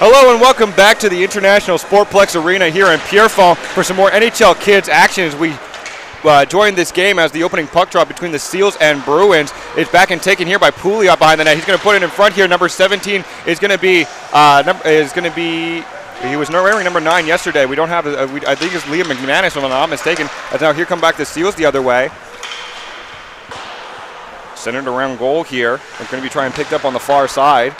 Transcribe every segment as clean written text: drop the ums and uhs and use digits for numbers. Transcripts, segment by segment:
Hello and welcome back to the International Sportplex Arena here in Pierrefonds for some more NHL Kids action as we join this game as the opening puck drop between the Seals and Bruins. It's back and taken here by Pouliot behind the net. He's going to put it in front here. Number 17 is going to be he was wearing number 9 yesterday. We don't have I think it's Liam McManus, if I'm not mistaken. As now here come back the Seals the other way. Centered around goal here. They're going to be trying picked up on the far side.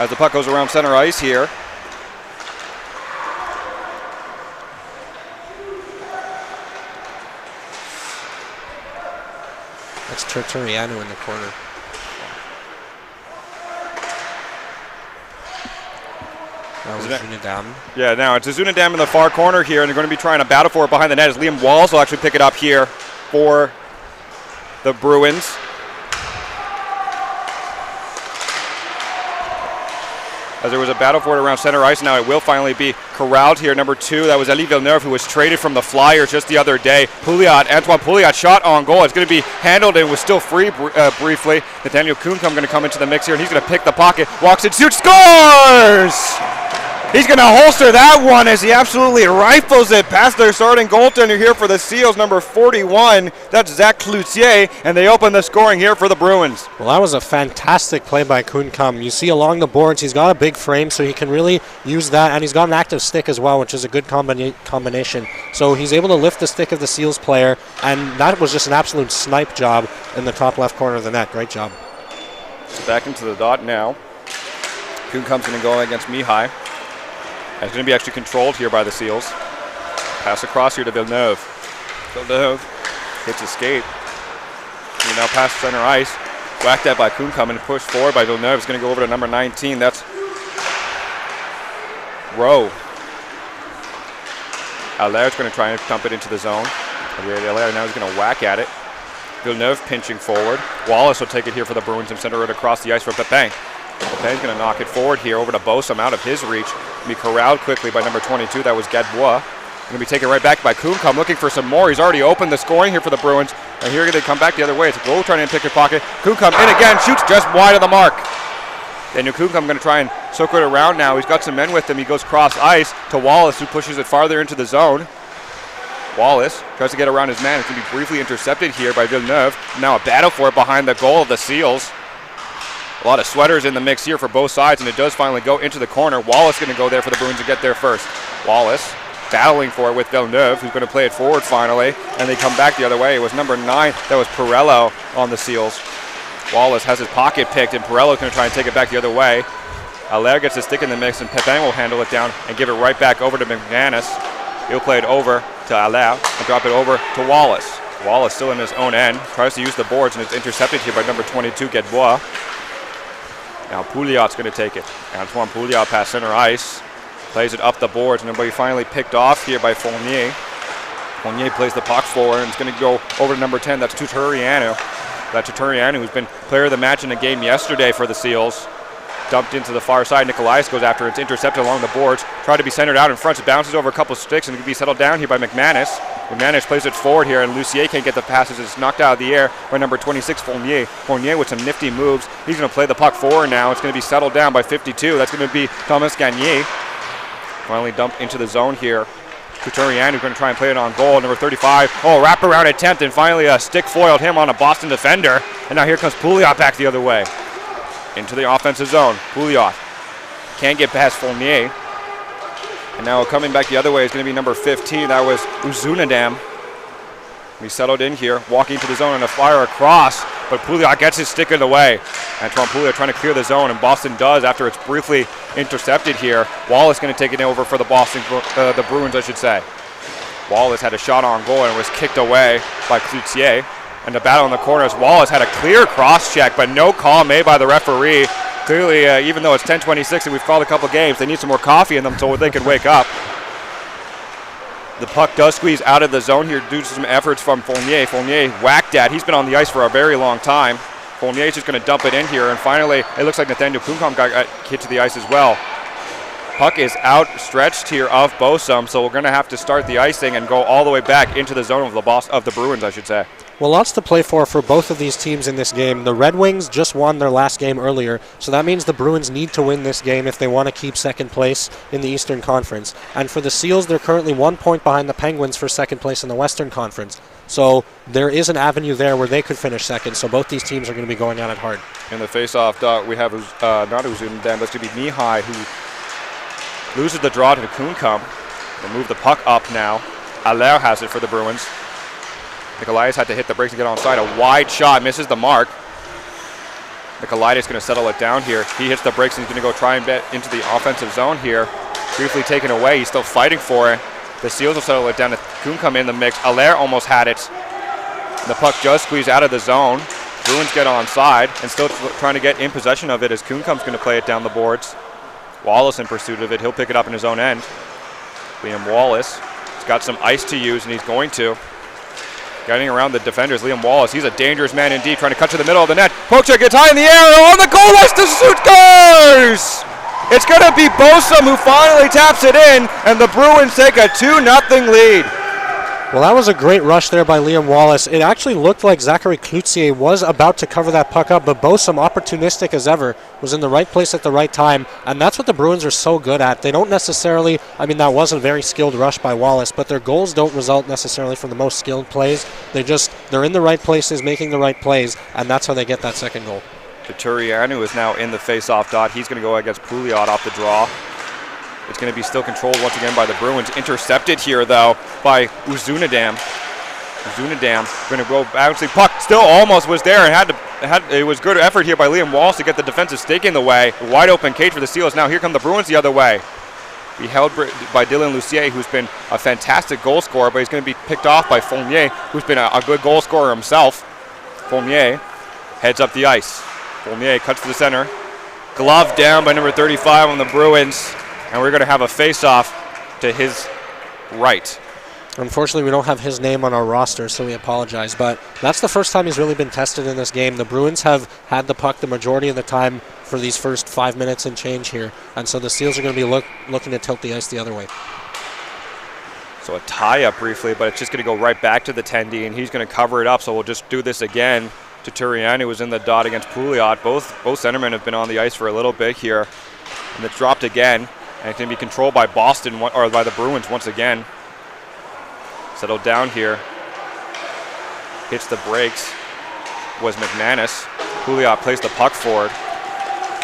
As the puck goes around center ice here. That's Turturiano in the corner. Zunadam. Yeah, now it's a Zunadam in the far corner here, and they're going to be trying to battle for it behind the net as Liam Walls will actually pick it up here for the Bruins. As there was a battle for it around center ice, now it will finally be corralled here. Number 2, that was Elie Villeneuve, who was traded from the Flyers just the other day. Antoine Pouliot shot on goal. It's going to be handled and was still free briefly. Nathaniel Kuhncom going to come into the mix here, and he's going to pick the pocket, walks it, shoots, scores! He's going to holster that one as he absolutely rifles it past their starting goaltender here for the Seals, number 41. That's Zach Cloutier, and they open the scoring here for the Bruins. Well, that was a fantastic play by Kuhncom. You see along the boards, he's got a big frame, so he can really use that, and he's got an active stick as well, which is a good combination. So he's able to lift the stick of the Seals player, and that was just an absolute snipe job in the top left corner of the net. Great job. Back into the dot now. Kuhncom's going to go against Mihai. And it's going to be actually controlled here by the Seals. Pass across here to Villeneuve. Villeneuve hits his skate. He now past center ice. Whacked at by Kuhncom and pushed forward by Villeneuve. It's going to go over to number 19. That's Rowe. Allaire's going to try and dump it into the zone. Allaire now is going to whack at it. Villeneuve pinching forward. Wallace will take it here for the Bruins and center it across the ice for Pepin. Pepin's going to knock it forward here over to Bossum out of his reach. Be corralled quickly by number 22. That was Gadebois. Going to be taken right back by Kuhncom, looking for some more. He's already opened the scoring here for the Bruins. And here they come back the other way. It's a goal trying to pick your pocket. Kuhncom in again, shoots just wide of the mark. Daniel Kuhncom going to try and soak it around now. He's got some men with him. He goes cross ice to Wallace, who pushes it farther into the zone. Wallace tries to get around his man. It's going to be briefly intercepted here by Villeneuve. Now a battle for it behind the goal of the Seals. A lot of sweaters in the mix here for both sides, and it does finally go into the corner. Wallace going to go there for the Bruins to get there first. Wallace battling for it with Villeneuve, who's going to play it forward finally, and they come back the other way. It was number 9, that was Perello on the Seals. Wallace has his pocket picked, and Perello's going to try and take it back the other way. Allaire gets a stick in the mix, and Pepin will handle it down and give it right back over to McManus. He'll play it over to Allaire and drop it over to Wallace. Wallace still in his own end, tries to use the boards, and it's intercepted here by number 22, Gadebois. Now Pouliot's going to take it. Antoine Pouliot past center ice. Plays it up the boards, and it'll be finally picked off here by Fournier. Fournier plays the puck forward, and it's going to go over to number 10. That's Turturiano. That's Turturiano, who's been player of the match in the game yesterday for the Seals. Dumped into the far side. Nikolais goes after it. It's intercepted along the boards. Tried to be centered out in front. It bounces over a couple of sticks, and it can be settled down here by McManus. McManus plays it forward here, and Lucier can't get the passes. It's knocked out of the air by number 26, Fournier. Fournier with some nifty moves. He's going to play the puck forward now. It's going to be settled down by 52. That's going to be Thomas Gagné. Finally dumped into the zone here. Couturian, who's going to try and play it on goal. Number 35. Oh, wraparound attempt, and finally a stick foiled him on a Boston defender. And now here comes Pouliot back the other way. Into the offensive zone. Pouliot can't get past Fournier. And now coming back the other way is going to be number 15. That was Uzunadam. He settled in here, walking to the zone and a fire across, but Pouliot gets his stick in the way. Antoine Pouliot trying to clear the zone, and Boston does after it's briefly intercepted here. Wallace going to take it over for the Bruins, I should say. Wallace had a shot on goal and was kicked away by Cloutier. And the battle in the corner as Wallace had a clear cross check, but no call made by the referee. Clearly, even though it's 10:26 and we've called a couple games, they need some more coffee in them so they can wake up. The puck does squeeze out of the zone here due to some efforts from Fournier. Fournier whacked at. He's been on the ice for a very long time. Fournier's just going to dump it in here, and finally, it looks like Nathaniel Kuhncom got hit to the ice as well. Puck is outstretched here of Bosom, so we're going to have to start the icing and go all the way back into the zone of the Bruins, I should say. Well, lots to play for both of these teams in this game. The Red Wings just won their last game earlier, so that means the Bruins need to win this game if they want to keep second place in the Eastern Conference. And for the Seals, they're currently 1 point behind the Penguins for second place in the Western Conference. So there is an avenue there where they could finish second, so both these teams are going to be going at it hard. In the face-off dot, we have not Uzun, then that's going to be Mihai, who loses the draw to Kunkam. They move the puck up now. Allaire has it for the Bruins. Nikolaitis had to hit the brakes and get onside. A wide shot, misses the mark. Nikolaitis going to settle it down here. He hits the brakes and he's going to go try and get into the offensive zone here. Briefly taken away. He's still fighting for it. The Seals will settle it down to Kunkam in the mix. Allaire almost had it. The puck does squeeze out of the zone. Bruins get onside and still trying to get in possession of it as Kunkam's going to play it down the boards. Wallace in pursuit of it. He'll pick it up in his own end. Liam Wallace has got some ice to use, and he's going to. Getting around the defenders, Liam Wallace. He's a dangerous man indeed, trying to cut to the middle of the net. Poacher gets high in the air on the goal line to shoot, scores! It's going to be Bosom who finally taps it in, and the Bruins take a 2-0 lead. Well, that was a great rush there by Liam Wallace. It actually looked like Zachary Cloutier was about to cover that puck up, but Bosom, opportunistic as ever, was in the right place at the right time, and that's what the Bruins are so good at. They don't necessarily, that was a very skilled rush by Wallace, but their goals don't result necessarily from the most skilled plays. They're in the right places, making the right plays, and that's how they get that second goal. Turianu is now in the face-off dot. He's going to go against Pouliot off the draw. It's going to be still controlled once again by the Bruins. Intercepted here, though, by Uzunadam. Uzunadam going to go bouncing puck. Still almost was there, and it was good effort here by Liam Wallace to get the defensive stake in the way. Wide open cage for the Seals. Now here come the Bruins the other way. Be held by Dylan Lucier, who's been a fantastic goal scorer, but he's going to be picked off by Fournier, who's been a good goal scorer himself. Fournier heads up the ice. Fournier cuts to the center. Glove down by number 35 on the Bruins. And we're going to have a face-off to his right. Unfortunately, we don't have his name on our roster, so we apologize. But that's the first time he's really been tested in this game. The Bruins have had the puck the majority of the time for these first 5 minutes and change here. And so the Seals are going to be looking to tilt the ice the other way. So a tie-up briefly, but it's just going to go right back to the Tendy, and he's going to cover it up. So we'll just do this again. Tuturian, was in the dot against Pouliot. Both centermen have been on the ice for a little bit here. And it's dropped again. And it can be controlled by Boston, or by the Bruins once again. Settled down here. Hits the brakes. Was McManus. Pouliot plays the puck forward.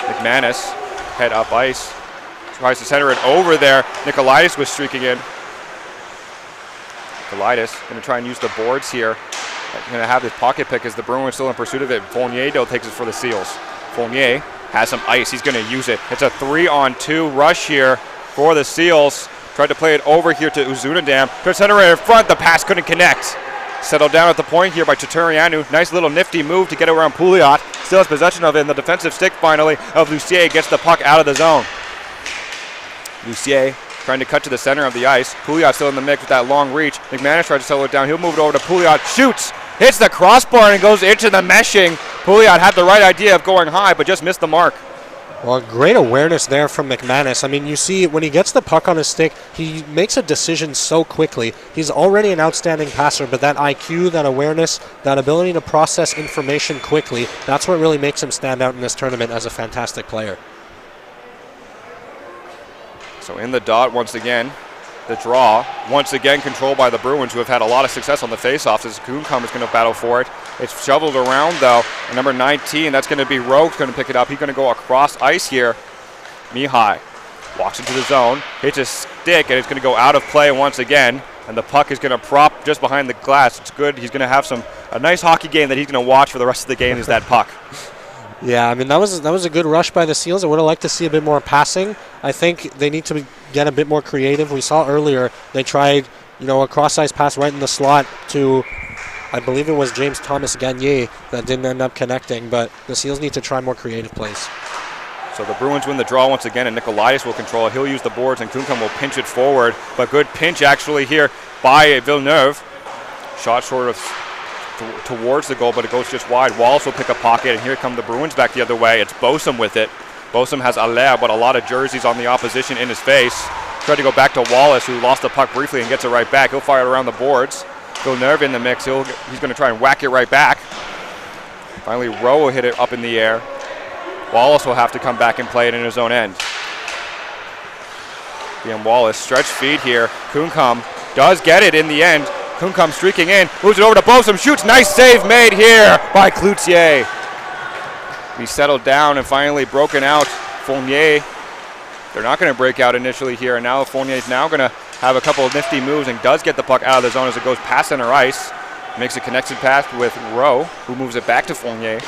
McManus, head up ice. Tries to center it over there. Nikolaitis was streaking in. Nikolaitis going to try and use the boards here. Going to have his pocket pick as the Bruins still in pursuit of it. Fournier, though, takes it for the Seals. Fournier has some ice. He's going to use it. It's a 3-on-2 rush here for the Seals. Tried to play it over here to Uzunadam. To center it in front. The pass couldn't connect. Settled down at the point here by Tuturianu. Nice little nifty move to get around Pouliot. Still has possession of it. And the defensive stick finally of Lucier gets the puck out of the zone. Lucier trying to cut to the center of the ice. Pouliot still in the mix with that long reach. McManus tries to settle it down. He'll move it over to Pouliot. Shoots. Hits the crossbar and goes into the meshing. Pouliot had the right idea of going high, but just missed the mark. Well, great awareness there from McManus. You see when he gets the puck on his stick, he makes a decision so quickly. He's already an outstanding passer, but that IQ, that awareness, that ability to process information quickly, that's what really makes him stand out in this tournament as a fantastic player. So in the dot once again. The draw, once again controlled by the Bruins, who have had a lot of success on the faceoffs as Kunkam is going to battle for it. It's shoveled around, though. And number 19, that's going to be Rogue's going to pick it up. He's going to go across ice here. Mihai walks into the zone, hits his stick, and it's going to go out of play once again. And the puck is going to prop just behind the glass. It's good. He's going to have a nice hockey game that he's going to watch for the rest of the game is that puck. Yeah, that was a good rush by the Seals. I would have liked to see a bit more passing. I think they need to get a bit more creative. We saw earlier they tried, a cross-ice pass right in the slot to, I believe it was James Thomas Gagné that didn't end up connecting, but the Seals need to try more creative plays. So the Bruins win the draw once again, and Nikolaitis will control it. He'll use the boards, and Kunkam will pinch it forward. But good pinch actually here by Villeneuve. Shot short of towards the goal, but it goes just wide. Wallace will pick a pocket, and here come the Bruins back the other way. It's Bosom with it. Bosom has Allaire, but a lot of jerseys on the opposition in his face. Tried to go back to Wallace, who lost the puck briefly and gets it right back. He'll fire it around the boards. Villeneuve in the mix. He's going to try and whack it right back. Finally, Rowe will hit it up in the air. Wallace will have to come back and play it in his own end. DM Wallace, stretch feed here. Kunkam does get it in the end. Kunkam streaking in, moves it over to Bosom, shoots. Nice save made here by Cloutier. He settled down and finally broken out. Fournier, they're not going to break out initially here, and now Fournier is now going to have a couple of nifty moves and does get the puck out of the zone as it goes past center ice. Makes a connection pass with Rowe, who moves it back to Fournier.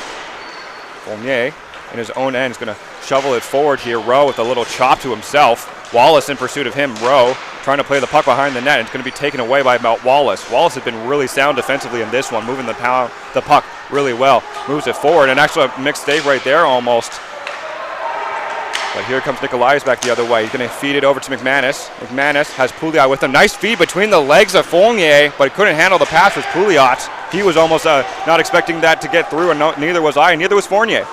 Fournier, in his own end, is going to shovel it forward here. Rowe with a little chop to himself. Wallace in pursuit of him. Rowe trying to play the puck behind the net. It's going to be taken away by Wallace. Wallace has been really sound defensively in this one, moving the puck really well. Moves it forward, and actually a mixed save right there almost. But here comes Nikolaitis back the other way. He's going to feed it over to McManus. McManus has Pouliot with him. Nice feed between the legs of Fournier, but he couldn't handle the pass with Pouliot. He was almost not expecting that to get through, and neither was I, and neither was Fournier.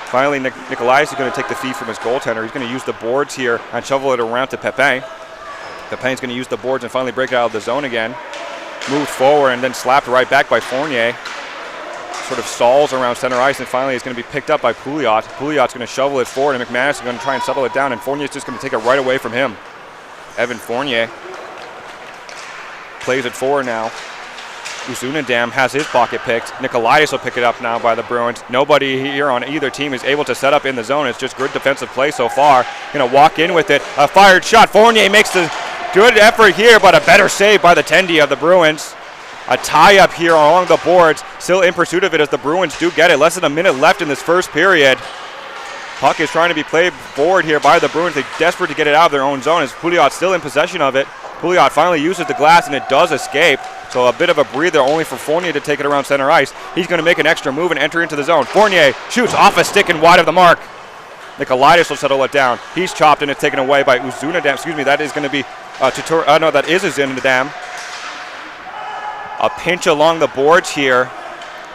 Finally, Nikolaitis is going to take the feed from his goaltender. He's going to use the boards here and shovel it around to Pepin. Pepin's going to use the boards and finally break it out of the zone again. Moved forward and then slapped right back by Fournier. Sort of stalls around center ice, and finally it's going to be picked up by Pouliot. Pouliot's going to shovel it forward, and McManus is going to try and settle it down, and Fournier's just going to take it right away from him. Evan Fournier plays it forward now. Uzunadam has his pocket picked. Nikolaitis will pick it up now by the Bruins. Nobody here on either team is able to set up in the zone. It's just good defensive play so far. Going to walk in with it. A fired shot. Fournier makes the good effort here, but a better save by the Tendy of the Bruins. A tie-up here along the boards. Still in pursuit of it as the Bruins do get it. Less than a minute left in this first period. Puck is trying to be played forward here by the Bruins. They're desperate to get it out of their own zone as Pouliot still in possession of it. Pouliot finally uses the glass, and it does escape. So a bit of a breather only for Fournier to take it around center ice. He's going to make an extra move and enter into the zone. Fournier shoots off a stick and wide of the mark. Nikolaitis will settle it down. He's chopped, and it's taken away by Uzunadam. Excuse me, that is going to be that is Uzunadam. A pinch along the boards here,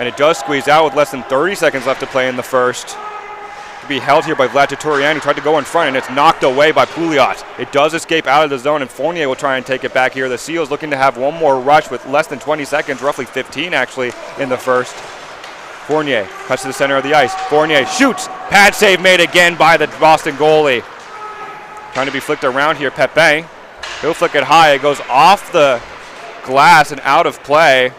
and it does squeeze out with less than 30 seconds left to play in the first. To be held here by Vlad Titurian, who tried to go in front, and it's knocked away by Pouliot. It does escape out of the zone, and Fournier will try and take it back here. The Seals looking to have one more rush with less than 20 seconds, roughly 15 actually, in the first. Fournier cuts to the center of the ice. Fournier shoots. Pad save made again by the Boston goalie. Trying to be flicked around here, Pepin. He'll flick it high. It goes off the glass and out of play.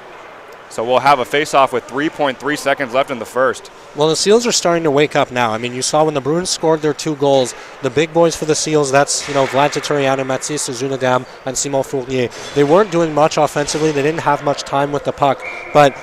So we'll have a face-off with 3.3 seconds left in the first. Well, the Seals are starting to wake up now. I mean, you saw when the Bruins scored their 2 goals, the big boys for the Seals, that's, Vlad Titurian, Mathis Uzunadam, and Simon Fournier. They weren't doing much offensively. They didn't have much time with the puck. But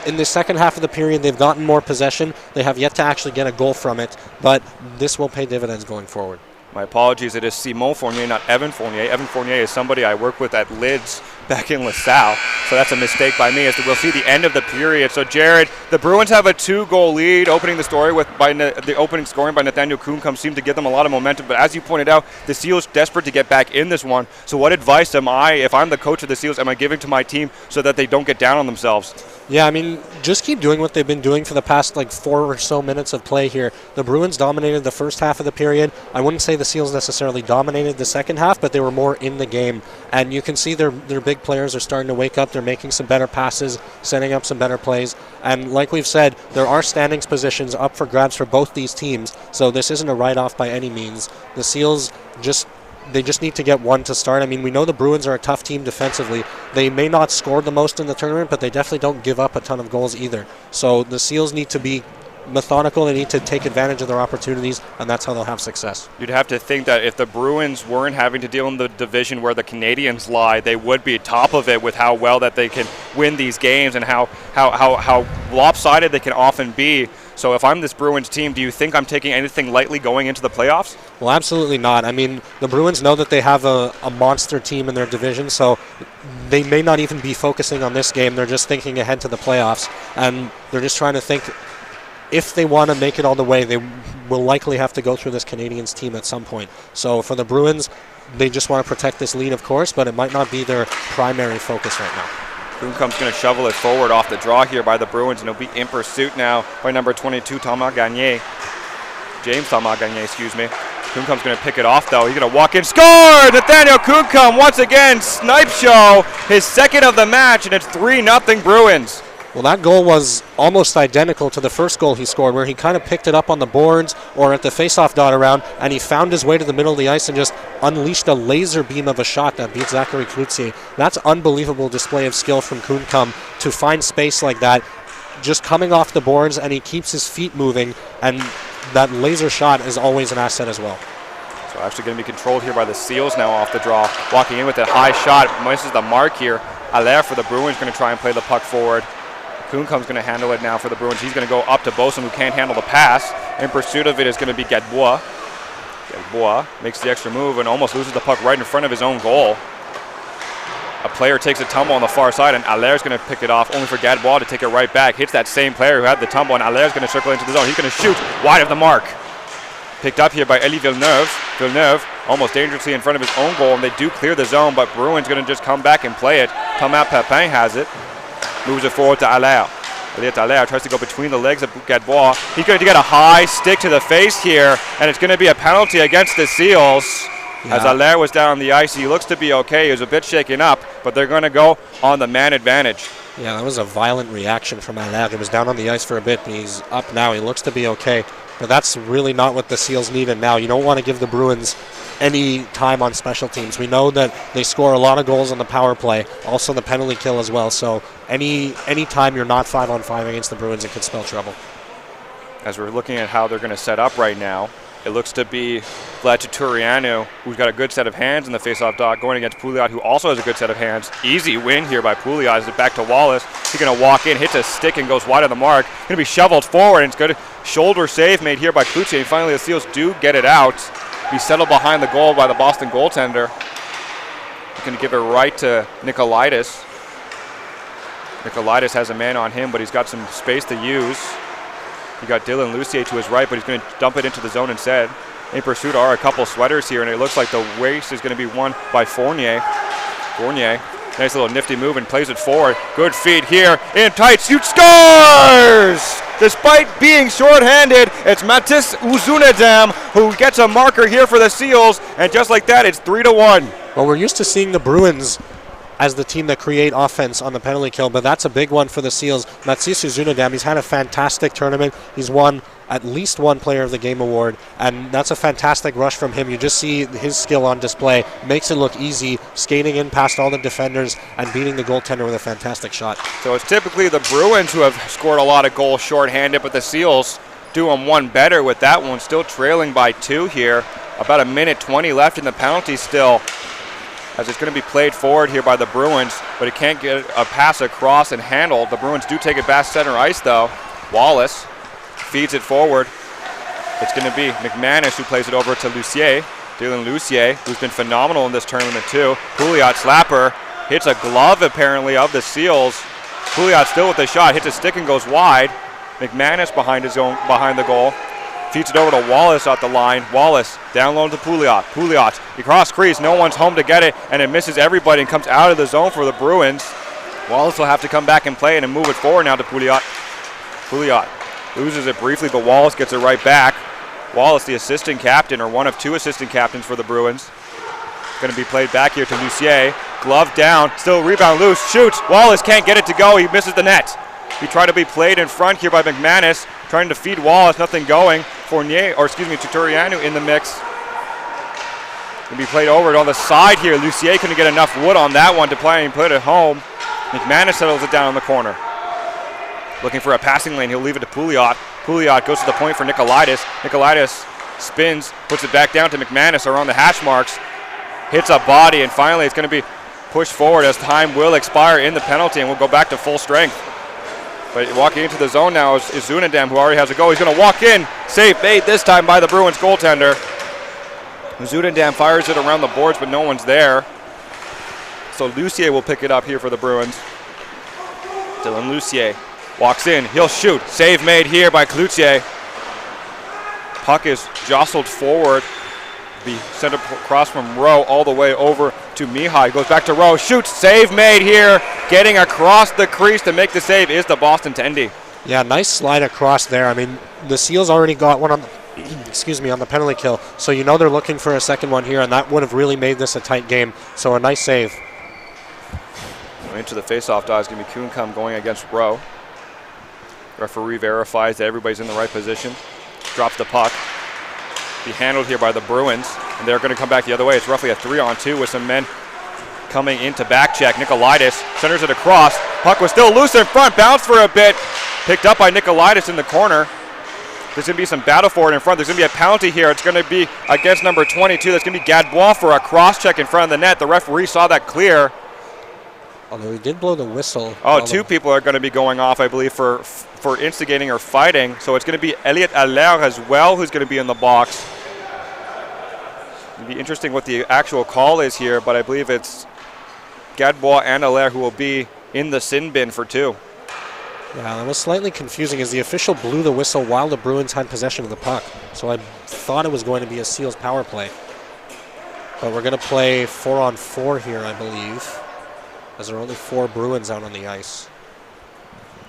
in the second half of the period, they've gotten more possession. They have yet to actually get a goal from it. But this will pay dividends going forward. My apologies, it is Simon Fournier, not Evan Fournier. Evan Fournier is somebody I work with at Lids back in LaSalle, so that's a mistake by me as we'll see the end of the period. So Jared, the Bruins have a 2-goal lead, opening the story by the opening scoring by Nathaniel Kunkam seemed to give them a lot of momentum, but as you pointed out, the Seals desperate to get back in this one. So what advice am I, if I'm the coach of the Seals, am I giving to my team so that they don't get down on themselves? Yeah, I mean, just keep doing what they've been doing for the past 4 or so minutes of play here. The Bruins dominated the first half of the period. I wouldn't say the Seals necessarily dominated the second half, but they were more in the game. And you can see their big players are starting to wake up. They're making some better passes, setting up some better plays. And like we've said, there are standings positions up for grabs for both these teams. So this isn't a write-off by any means. The Seals They just need to get one to start. I mean, we know the Bruins are a tough team defensively. They may not score the most in the tournament, but they definitely don't give up a ton of goals either. So the Seals need to be methodical. They need to take advantage of their opportunities, and that's how they'll have success. You'd have to think that if the Bruins weren't having to deal in the division where the Canadians lie, they would be top of it with how well that they can win these games and how lopsided they can often be. So if I'm this Bruins team, do you think I'm taking anything lightly going into the playoffs? Well, absolutely not. I mean, the Bruins know that they have a monster team in their division, so they may not even be focusing on this game. They're just thinking ahead to the playoffs, and they're just trying to think if they want to make it all the way, they will likely have to go through this Canadians team at some point. So for the Bruins, they just want to protect this lead, of course, but it might not be their primary focus right now. Kuhnkam's going to shovel it forward off the draw here by the Bruins, and he'll be in pursuit now by number 22, Thomas Gagné. James Salma-Gagné, excuse me. Kuhnkamp's going to pick it off, though. He's going to walk in. Score! Nathaniel Kuhnkamp once again. Snipe show. His second of the match, and it's 3-0 Bruins. Well, that goal was almost identical to the first goal he scored, where he kind of picked it up on the boards or at the face-off dot around, and he found his way to the middle of the ice and just unleashed a laser beam of a shot that beat Zachary Cloutier. That's unbelievable display of skill from Kuhnkamp to find space like that, just coming off the boards, and he keeps his feet moving, and that laser shot is always an asset as well. So actually going to be controlled here by the Seals now off the draw. Walking in with a high shot, misses the mark here. Allaire for the Bruins going to try and play the puck forward. Kuhnkamp's going to handle it now for the Bruins. He's going to go up to Bosun, who can't handle the pass. In pursuit of it is going to be Gadebois. Gadebois makes the extra move and almost loses the puck right in front of his own goal. A player takes a tumble on the far side, and Allaire's going to pick it off, only for Gadebois to take it right back. Hits that same player who had the tumble, and Allaire's going to circle into the zone. He's going to shoot wide of the mark. Picked up here by Elie Villeneuve. Villeneuve almost dangerously in front of his own goal, and they do clear the zone, but Bruins going to just come back and play it. Thomas Papin has it. Moves it forward to Allaire. Allaire tries to go between the legs of Gadebois. He's going to get a high stick to the face here, and it's going to be a penalty against the Seals. Yeah. As Allaire was down on the ice, he looks to be okay. He was a bit shaken up, but they're going to go on the man advantage. Yeah, that was a violent reaction from Allaire. He was down on the ice for a bit, but he's up now. He looks to be okay, but that's really not what the Seals needed now. You don't want to give the Bruins any time on special teams. We know that they score a lot of goals on the power play, also the penalty kill as well. So any time you're not 5-on-5 against the Bruins, it could spell trouble. As we're looking at how they're going to set up right now, it looks to be Vlad Turianu, who's got a good set of hands in the face-off dot, going against Pouliot, who also has a good set of hands. Easy win here by Pouliot. As it back to Wallace. He's going to walk in, hits a stick, and goes wide of the mark. Going to be shoveled forward, and it's good shoulder save made here by Cloutier. And finally, the Seals do get it out. Be settled behind the goal by the Boston goaltender. He's going to give it right to Nikolaitis. Nikolaitis has a man on him, but he's got some space to use. You got Dylan Lucier to his right, but he's going to dump it into the zone instead. In pursuit are a couple sweaters here, and it looks like the waste is going to be won by Fournier. Fournier, nice little nifty move and plays it forward. Good feed here, in tight, shoot, scores! Despite being short-handed, it's Mathis Uzunedam who gets a marker here for the Seals, and just like that, it's 3-1. Well, we're used to seeing the Bruins as the team that create offense on the penalty kill, but that's a big one for the Seals. Mathis Uzunedam, he's had a fantastic tournament. He's won at least one Player of the Game award, and that's a fantastic rush from him. You just see his skill on display. Makes it look easy, skating in past all the defenders and beating the goaltender with a fantastic shot. So it's typically the Bruins who have scored a lot of goals short-handed, but the Seals do them one better with that one, still trailing by 2 here. About a minute 20 left in the penalty still, as it's going to be played forward here by the Bruins, but it can't get a pass across and handled. The Bruins do take it back center ice, though. Wallace feeds it forward. It's going to be McManus who plays it over to Lucier. Dylan Lucier, who's been phenomenal in this tournament, too. Pouliot slapper hits a glove, apparently, of the Seals. Pouliot still with the shot, hits a stick and goes wide. McManus behind the goal. Feeds it over to Wallace at the line. Wallace down low to Pouliot. Pouliot across crease. No one's home to get it, and it misses everybody and comes out of the zone for the Bruins. Wallace will have to come back and play it and move it forward now to Pouliot. Pouliot loses it briefly, but Wallace gets it right back. Wallace, the assistant captain, or one of 2 assistant captains for the Bruins. Going to be played back here to Lucier. Glove down. Still rebound loose. Shoots. Wallace can't get it to go. He misses the net. He tried to be played in front here by McManus, trying to feed Wallace, nothing going. Turianu in the mix. Can be played over on the side here. Lucier couldn't get enough wood on that one to play and put it home. McManus settles it down in the corner. Looking for a passing lane, he'll leave it to Pouliot. Pouliot goes to the point for Nikolaitis. Nikolaitis spins, puts it back down to McManus around the hash marks. Hits a body, and finally it's going to be pushed forward as time will expire in the penalty, and we'll go back to full strength. But walking into the zone now is Zunadam, who already has a goal. He's going to walk in. Save made this time by the Bruins goaltender. Zunadam fires it around the boards, but no one's there. So Lucier will pick it up here for the Bruins. Dylan Lucier walks in. He'll shoot. Save made here by Cloutier. Puck is jostled forward. Be sent across from Rowe all the way over to Mihai. Goes back to Rowe. Shoots. Save made here. Getting across the crease to make the save is the Boston Tendy. Yeah, nice slide across there. I mean, the Seals already got one excuse me, on the penalty kill. So you know they're looking for a second one here, and that would have really made this a tight game. So a nice save. Into the face-off dot is going to be Kuhncum going against Rowe. Referee verifies that everybody's in the right position. Drops the puck. Be handled here by the Bruins, and they're going to come back the other way. It's roughly a 3-on-2 with some men coming into back check. Nikolaitis centers it across. Puck was still loose in front, bounced for a bit. Picked up by Nikolaitis in the corner. There's going to be some battle for it in front. There's going to be a penalty here. It's going to be against number 22. That's going to be Gadbois for a cross-check in front of the net. The referee saw that clear. Although he did blow the whistle. Oh, two people are going to be going off, I believe, for instigating or fighting. So it's going to be Elliot Allaire as well who's going to be in the box. It'll be interesting what the actual call is here, but I believe it's Gadbois and Allaire who will be in the sin bin for 2. Yeah, that was slightly confusing as the official blew the whistle while the Bruins had possession of the puck. So I thought it was going to be a Seals power play. But we're going to play 4-on-4 here, I believe, as there are only 4 Bruins out on the ice.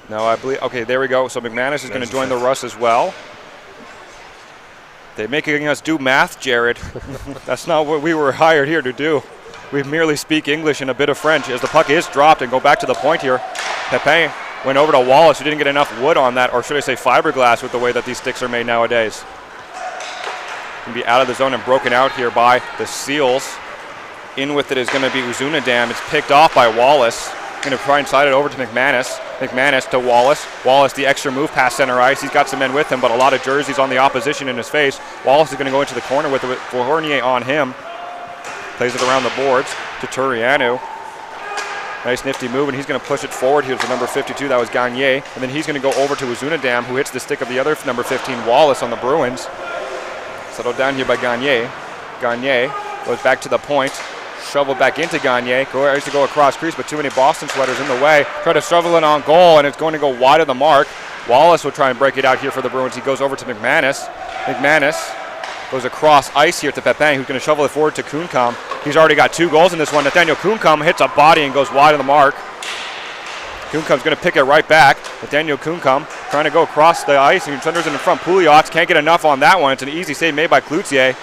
No, I believe, okay, there we go. So McManus is going to join the Russ as well. They're making us do math, Jared. That's not what we were hired here to do. We merely speak English and a bit of French as the puck is dropped and go back to the point here. Pepin went over to Wallace, who didn't get enough wood on that, or should I say fiberglass with the way that these sticks are made nowadays. Can be out of the zone and broken out here by the Seals. In with it is going to be Uzunadam. It's picked off by Wallace. Going to try and slide it over to McManus. McManus to Wallace. Wallace, the extra move past center ice. He's got some men with him, but a lot of jerseys on the opposition in his face. Wallace is going to go into the corner with Fournier on him. Plays it around the boards to Turianu. Nice nifty move, and he's going to push it forward here to number 52. That was Gagne. And then he's going to go over to Uzunadam, who hits the stick of the other number 15, Wallace, on the Bruins. Settled down here by Gagne. Gagne goes back to the point. Shovel back into Gagne. Tries to go across crease, but too many Boston sweaters in the way. Try to shovel it on goal, and it's going to go wide of the mark. Wallace will try and break it out here for the Bruins. He goes over to McManus. McManus goes across ice here to Pepin, who's going to shovel it forward to Kuhncum. He's already got 2 goals in this one. Nathaniel Kuhncum hits a body and goes wide of the mark. Kuhncum's going to pick it right back. Nathaniel Kuhncum trying to go across the ice, and he centers it in front. Pouliot can't get enough on that one. It's an easy save made by Cloutier.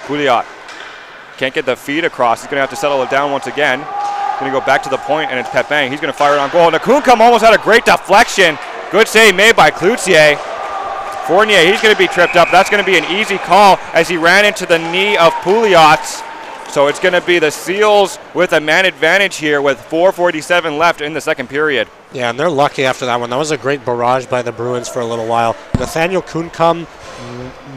Pouliot can't get the feed across. He's going to have to settle it down once again. Going to go back to the point, and it's Pepin. He's going to fire it on goal. Now Kuhncum almost had a great deflection. Good save made by Cloutier. Fournier, he's going to be tripped up. That's going to be an easy call as he ran into the knee of Pouliot. So it's going to be the Seals with a man advantage here with 4:47 left in the second period. Yeah, and they're lucky after that one. That was a great barrage by the Bruins for a little while. Nathaniel Kuhncum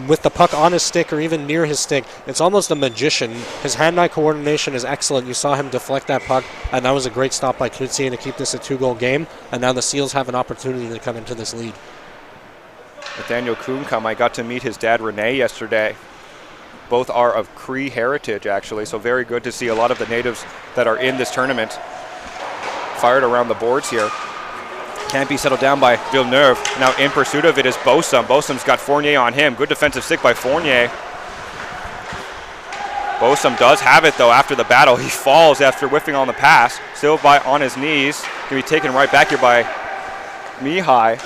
with the puck on his stick or even near his stick, it's almost a magician. His hand-eye coordination is excellent. You saw him deflect that puck, and that was a great stop by Cloutier to keep this a 2-goal game. And now the Seals have an opportunity to come into this lead. Nathaniel Kuhncum, I got to meet his dad Rene yesterday. Both are of Cree heritage, actually, so very good to see a lot of the natives that are in this tournament fired around the boards here. Can't be settled down by Villeneuve. Now in pursuit of it is Bosom. Bosom's got Fournier on him. Good defensive stick by Fournier. Bosom does have it, though, after the battle. He falls after whiffing on the pass. Still on his knees. Going to be taken right back here by Mihai.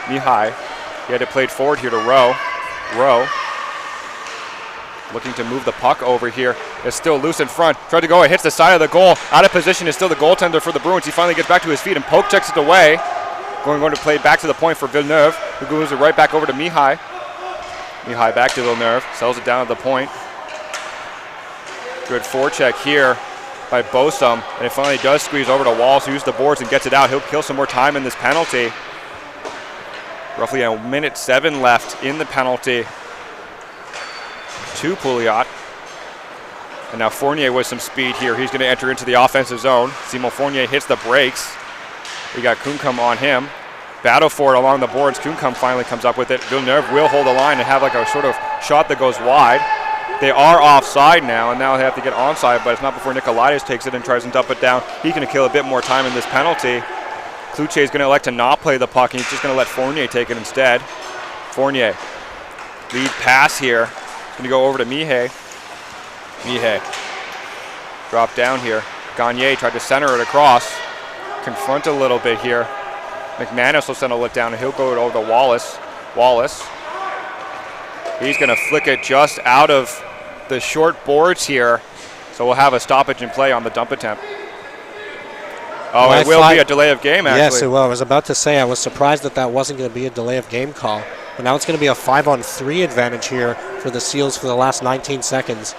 He had it played forward here to Rowe. Looking to move the puck over here. It's still loose in front. Tried to go. It hits the side of the goal. Out of position is still the goaltender for the Bruins. He finally gets back to his feet and poke checks it away. Going to play back to the point for Villeneuve, who moves it right back over to Mihai. Mihai back to Villeneuve. Sells it down at the point. Good forecheck here by Bosom. And it finally does squeeze over to Walls, who uses the boards and gets it out. He'll kill some more time in this penalty. Roughly a minute 7 left in the penalty to Pouliot. And now Fournier with some speed here. He's going to enter into the offensive zone. Simon Fournier hits the brakes. We got Kuhncum on him. Battle for it along the boards. Kuhncum finally comes up with it. Villeneuve will hold the line and have like a sort of shot that goes wide. They are offside now, and now they have to get onside, but it's not before Nikolaitis takes it and tries to dump it down. He's going to kill a bit more time in this penalty. Cloutier is going to elect to not play the puck, and he's just going to let Fournier take it instead. Fournier, lead pass here. Going to go over to Mihai. Drop down here. Gagne tried to center it across. Confront a little bit here. McManus will settle it down, and he'll go over to Wallace. He's going to flick it just out of the short boards here. So we'll have a stoppage in play on the dump attempt. Oh, it will be a delay of game, actually. Yes, it will. I was about to say I was surprised that wasn't going to be a delay of game call. But now it's going to be a 5-on-3 advantage here for the Seals for the last 19 seconds.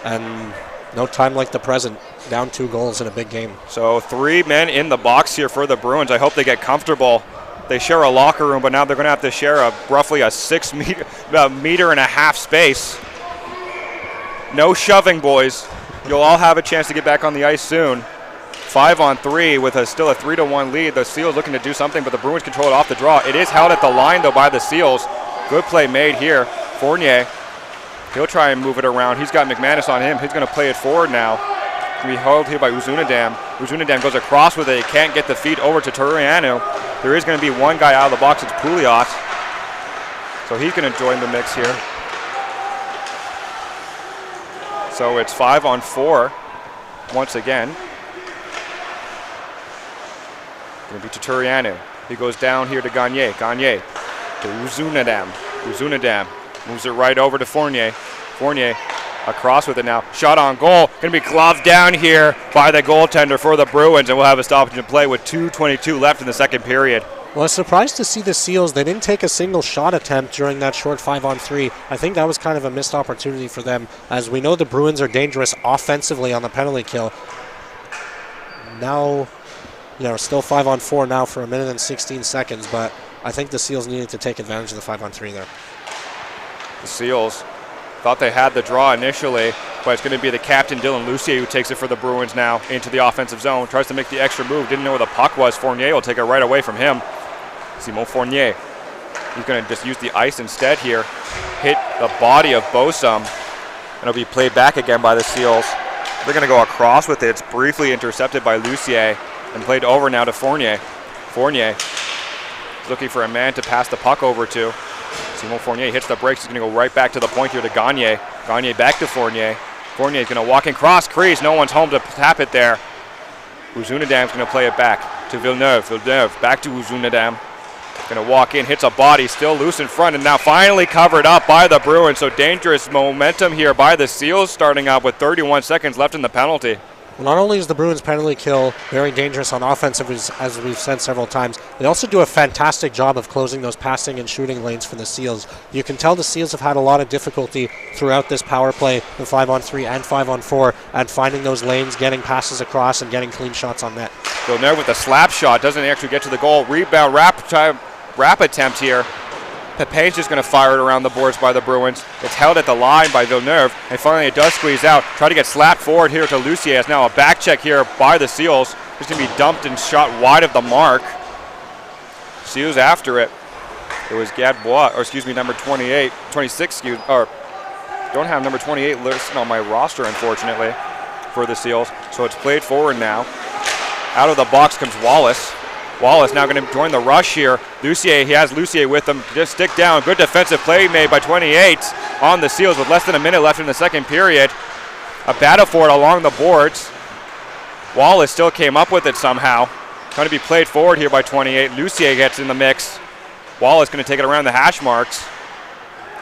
And no time like the present. Down 2 goals in a big game. So 3 men in the box here for the Bruins. I hope they get comfortable. They share a locker room, but now they're going to have to share roughly a 6 meter and a half space. No shoving, boys. You'll all have a chance to get back on the ice soon. 5-on-3 with still a 3-1 lead. The Seals looking to do something, but the Bruins control it off the draw. It is held at the line, though, by the Seals. Good play made here. Fournier, he'll try and move it around. He's got McManus on him. He's going to play it forward now. Going to be held here by Uzunadam. Uzunadam goes across with it. He can't get the feed over to Turianu. There is going to be one guy out of the box. It's Pouliot. So he's going to join the mix here. So it's 5-on-4 once again. Going to be to Turianu. He goes down here to Gagne. Gagne to Uzunadam. Uzunadam moves it right over to Fournier. Fournier across with it now. Shot on goal. Going to be gloved down here by the goaltender for the Bruins, and we'll have a stoppage in play with 2:22 left in the second period. Well, I was surprised to see the Seals. They didn't take a single shot attempt during that short 5-on-3. I think that was kind of a missed opportunity for them, as we know the Bruins are dangerous offensively on the penalty kill. Now, still 5-on-4 now for 1 minute and 16 seconds, but I think the Seals needed to take advantage of the 5-on-3 there. The Seals thought they had the draw initially, but it's going to be the captain, Dylan Lucier, who takes it for the Bruins now into the offensive zone. Tries to make the extra move. Didn't know where the puck was. Fournier will take it right away from him. Simon Fournier. He's going to just use the ice instead here. Hit the body of Bosom. And it'll be played back again by the Seals. They're going to go across with it. It's briefly intercepted by Lucier and played over now to Fournier. Fournier looking for a man to pass the puck over to. Simon Fournier hits the brakes. He's going to go right back to the point here to Gagne. Gagne back to Fournier. Fournier is going to walk in cross crease. No one's home to tap it there. Uzunadam's going to play it back to Villeneuve. Villeneuve back to Uzunadam. Going to walk in, hits a body, still loose in front, and now finally covered up by the Bruins. So dangerous momentum here by the Seals, starting out with 31 seconds left in the penalty. Well, not only is the Bruins penalty kill very dangerous on offense, as we've said several times, they also do a fantastic job of closing those passing and shooting lanes for the Seals. You can tell the Seals have had a lot of difficulty throughout this power play, the 5-on-3 and 5-on-4, at finding those lanes, getting passes across, and getting clean shots on net. Villeneuve with a slap shot, doesn't actually get to the goal. Rebound, wrap attempt here. Pepin's just going to fire it around the boards by the Bruins. It's held at the line by Villeneuve, and finally it does squeeze out. Try to get slapped forward here to Lucier. It's now a back check here by the Seals. It's going to be dumped and shot wide of the mark. Seals after it. It was Gadbois, number 26, don't have number 28 listed on my roster, unfortunately, for the Seals. So it's played forward now. Out of the box comes Wallace. Wallace now going to join the rush here. Lucier, he has Lucier with him. Just stick down. Good defensive play made by 28 on the Seals with less than a minute left in the second period. A battle for it along the boards. Wallace still came up with it somehow. Trying to be played forward here by 28. Lucier gets in the mix. Wallace going to take it around the hash marks.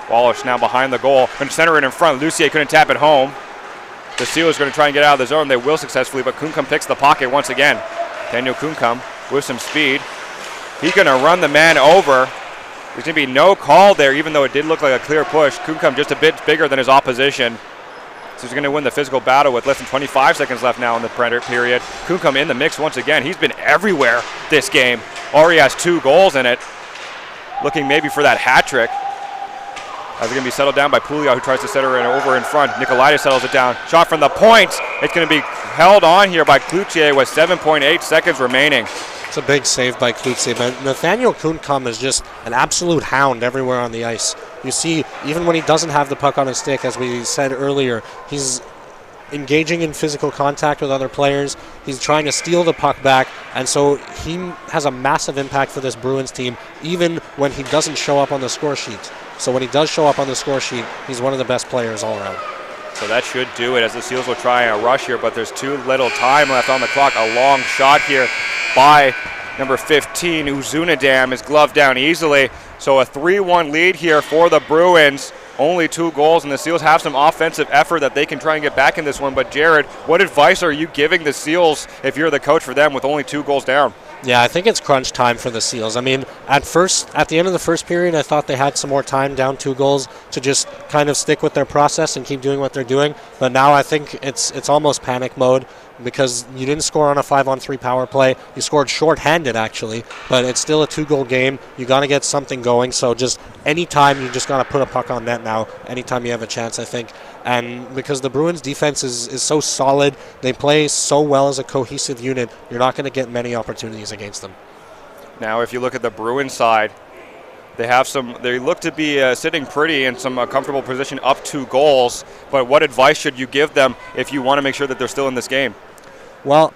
Wallace now behind the goal. Going to center it in front. Lucier couldn't tap it home. The Seals going to try and get out of the zone. They will successfully, but Kunkam picks the pocket once again. Daniel Kunkam with some speed. He's going to run the man over. There's going to be no call there, even though it did look like a clear push. Kunkam just a bit bigger than his opposition. So he's going to win the physical battle with less than 25 seconds left now in the period. Kunkam in the mix once again. He's been everywhere this game. Already has 2 goals in it. Looking maybe for that hat trick. As it's going to be settled down by Pouliot, who tries to set her over in front. Nicolaitis settles it down. Shot from the point. It's going to be held on here by Cloutier with 7.8 seconds remaining. It's a big save by Cloutier, but Nathaniel Kunkam is just an absolute hound everywhere on the ice. You see, even when he doesn't have the puck on his stick, as we said earlier, he's engaging in physical contact with other players. He's trying to steal the puck back, and so he has a massive impact for this Bruins team, even when he doesn't show up on the score sheet. So when he does show up on the score sheet, he's one of the best players all around. So that should do it as the Seals will try a rush here, but there's too little time left on the clock. A long shot here by number 15, Uzunadam, is gloved down easily. So a 3-1 lead here for the Bruins Only 2 goals, and the Seals have some offensive effort that they can try and get back in this one. But Jared, what advice are you giving the Seals if you're the coach for them with only 2 goals down? Yeah, I think it's crunch time for the Seals. I mean, at the end of the first period, I thought they had some more time, down 2 goals, to just kind of stick with their process and keep doing what they're doing. But now I think it's almost panic mode, because you didn't score on a 5-on-3 power play. You scored shorthanded, actually, but it's still a 2-goal game. You got to get something going. So just anytime, you just got to put a puck on net now, anytime you have a chance, I think. And because the Bruins defense is so solid, they play so well as a cohesive unit, you're not going to get many opportunities against them. Now, if you look at the Bruins side, they look to be sitting pretty in some comfortable position, up 2 goals. But what advice should you give them if you want to make sure that they're still in this game? Well,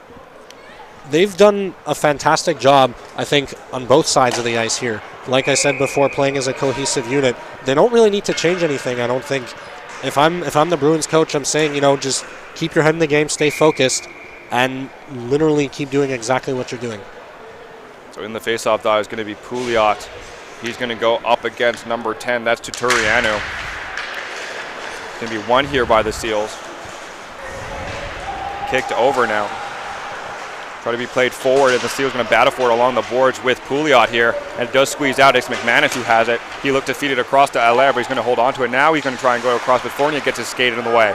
they've done a fantastic job, I think, on both sides of the ice here. Like I said before, playing as a cohesive unit, they don't really need to change anything, I don't think. If I'm the Bruins coach, I'm saying, just keep your head in the game, stay focused, and literally keep doing exactly what you're doing. So in the faceoff dot is going to be Pouliot. He's going to go up against number 10. That's Tuturianu. It's going to be won here by the Seals. Kicked over now. Try to be played forward, and the Seals going to battle for it along the boards with Pouliot here. And it does squeeze out. It's McManus who has it. He looked to feed it across to Allaire, but he's going to hold on to it. Now he's going to try and go across, but Fournier gets his skated in the way.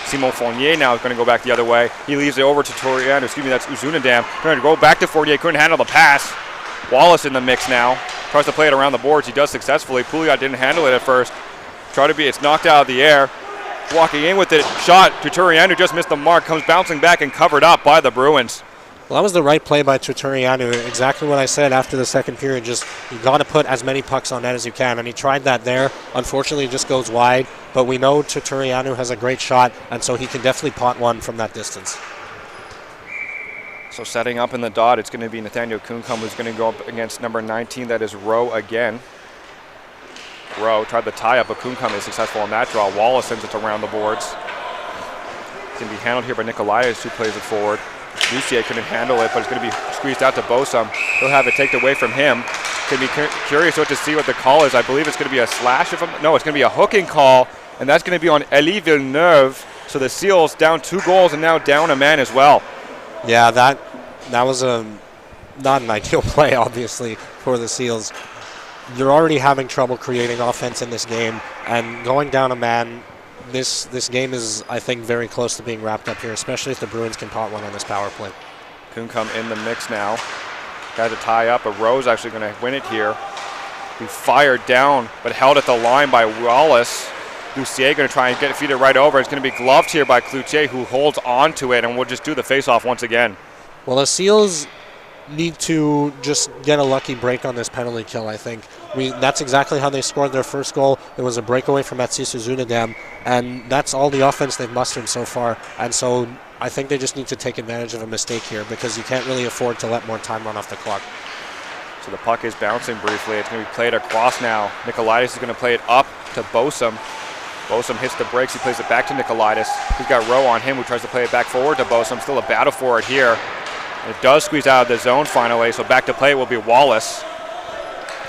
Simon Fournier now is going to go back the other way. He leaves it over to Toriano. That's Uzunadam. Trying to go back to Fournier. Couldn't handle the pass. Wallace in the mix now. Tries to play it around the boards. He does successfully. Pouliot didn't handle it at first. It's knocked out of the air. Walking in with it. Shot. Tuturianu just missed the mark. Comes bouncing back and covered up by the Bruins. Well, that was the right play by Tuturianu. Exactly what I said after the second period. Just, you got to put as many pucks on net as you can. And he tried that there. Unfortunately, it just goes wide. But we know Tuturianu has a great shot, and so he can definitely pot one from that distance. So setting up in the dot, it's going to be Nathaniel Kuncombe who's going to go up against number 19. That is Rowe again. Rowe tried the tie-up, but Kuncombe is successful on that draw. Wallace sends it around the boards. It's going to be handled here by Nikolaitis, who plays it forward. Lucier couldn't handle it, but it's going to be squeezed out to Bosom. He'll have it taken away from him. Going to be curious to see what the call is. I believe it's going to be a slash. No, it's going to be a hooking call, and that's going to be on Elie Villeneuve. So the Seals down 2 goals and now down a man as well. Yeah, that was not an ideal play, obviously, for the Seals. You're already having trouble creating offense in this game, and going down a man, this game is, I think, very close to being wrapped up here, especially if the Bruins can pot one on this power play. Kuncombe in the mix now. Got to tie up, but Rowe's actually going to win it here. He fired down, but held at the line by Wallace. Lucier going to try and feed it right over. It's going to be gloved here by Cloutier, who holds on to it, and will just do the face-off once again. Well, the Seals need to just get a lucky break on this penalty kill, I think. That's exactly how they scored their first goal. It was a breakaway from Matthias Uzunadam, and that's all the offense they've mustered so far. And so I think they just need to take advantage of a mistake here, because you can't really afford to let more time run off the clock. So the puck is bouncing briefly. It's going to be played across now. Nikolaitis is going to play it up to Bosom. Bosom hits the brakes. He plays it back to Nikolaitis. He's got Rowe on him, who tries to play it back forward to Bosom. Still a battle for it here. And it does squeeze out of the zone finally, so back to play will be Wallace.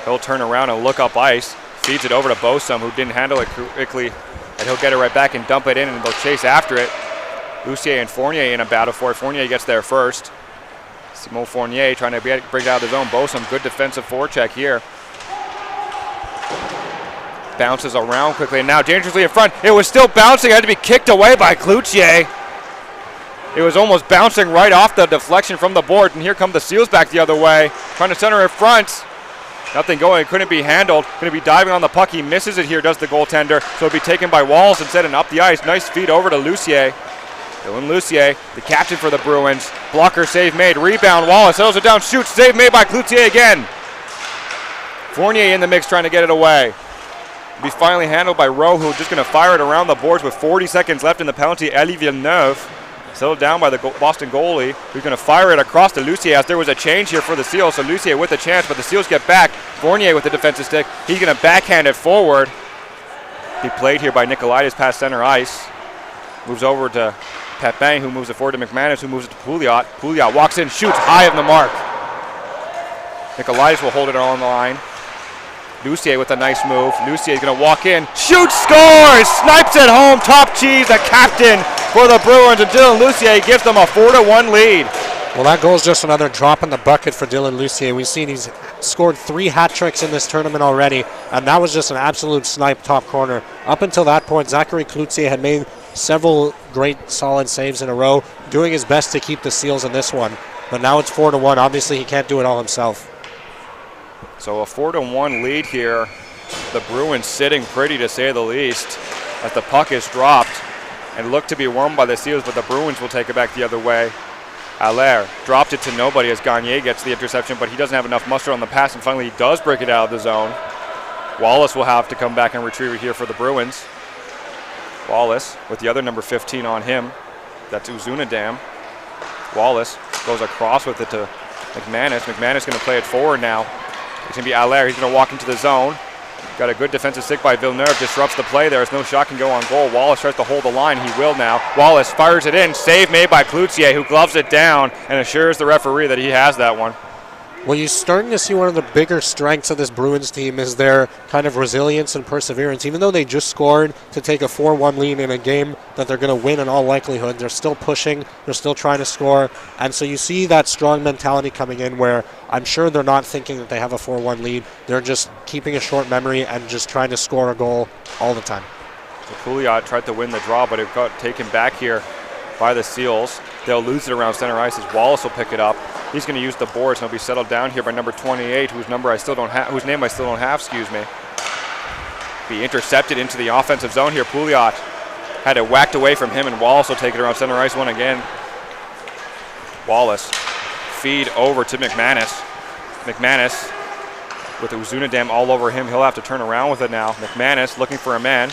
He'll turn around and look up ice. Feeds it over to Bosom, who didn't handle it quickly. And he'll get it right back and dump it in, and they'll chase after it. Lucier and Fournier in a battle for it. Fournier gets there first. Simon Fournier trying to break it out of the zone. Bosom, good defensive forecheck here. Bounces around quickly, and now dangerously in front. It was still bouncing. It had to be kicked away by Cloutier. It was almost bouncing right off the deflection from the board, and here come the Seals back the other way. Trying to center it front. Nothing going. It couldn't be handled. Going to be diving on the puck. He misses it here, does the goaltender. So it'll be taken by Wallace instead and up the ice. Nice feed over to Lucier. Dylan Lucier, the captain for the Bruins. Blocker save made. Rebound. Wallace settles it down. Shoots. Save made by Cloutier again. Fournier in the mix trying to get it away. It'll be finally handled by Rowe, who's just going to fire it around the boards with 40 seconds left in the penalty. Elie Villeneuve. Settled down by the Boston goalie, who's going to fire it across to Lucier, as there was a change here for the Seals. So Lucier with a chance, but the Seals get back. Fournier with the defensive stick. He's going to backhand it forward. He played here by Nikolaitis past center ice. Moves over to Pepin, who moves it forward to McManus, who moves it to Pouliot. Pouliot walks in, shoots high of the mark. Nikolaitis will hold it on the line. Lucier with a nice move. Lucier is going to walk in, shoots, scores, snipes it home. Top cheese, the captain for the Bruins, and Dylan Lucier gives them a 4-1 lead. Well, that goal is just another drop in the bucket for Dylan Lucier. We've seen he's scored 3 hat tricks in this tournament already, and that was just an absolute snipe top corner. Up until that point, Zachary Cloutier had made several great solid saves in a row, doing his best to keep the Seals in this one. But now it's 4-1. Obviously, he can't do it all himself. So a 4-1 lead here. The Bruins sitting pretty, to say the least, as the puck is dropped and looked to be won by the Seals, but the Bruins will take it back the other way. Allaire dropped it to nobody as Gagne gets the interception, but he doesn't have enough muster on the pass, and finally he does break it out of the zone. Wallace will have to come back and retrieve it here for the Bruins. Wallace with the other number 15 on him. That's Uzunadam. Wallace goes across with it to McManus. McManus going to play it forward now. It's going to be Allaire. He's going to walk into the zone. Got a good defensive stick by Villeneuve. Disrupts the play there as no shot can go on goal. Wallace tries to hold the line. He will now. Wallace fires it in. Save made by Cloutier, who gloves it down and assures the referee that he has that one. Well, you're starting to see one of the bigger strengths of this Bruins team is their kind of resilience and perseverance. Even though they just scored to take a 4-1 lead in a game that they're going to win in all likelihood, they're still pushing, they're still trying to score. And so you see that strong mentality coming in where I'm sure they're not thinking that they have a 4-1 lead. They're just keeping a short memory and just trying to score a goal all the time. So Pouliot tried to win the draw, but it got taken back here by the Seals. They'll lose it around center ice as Wallace will pick it up. He's going to use the boards and he'll be settled down here by number 28, whose name I still don't have, excuse me. Be intercepted into the offensive zone here. Pouliot had it whacked away from him, and Wallace will take it around center ice one again. Wallace feed over to McManus. McManus with Uzunadam all over him. He'll have to turn around with it now. McManus looking for a man.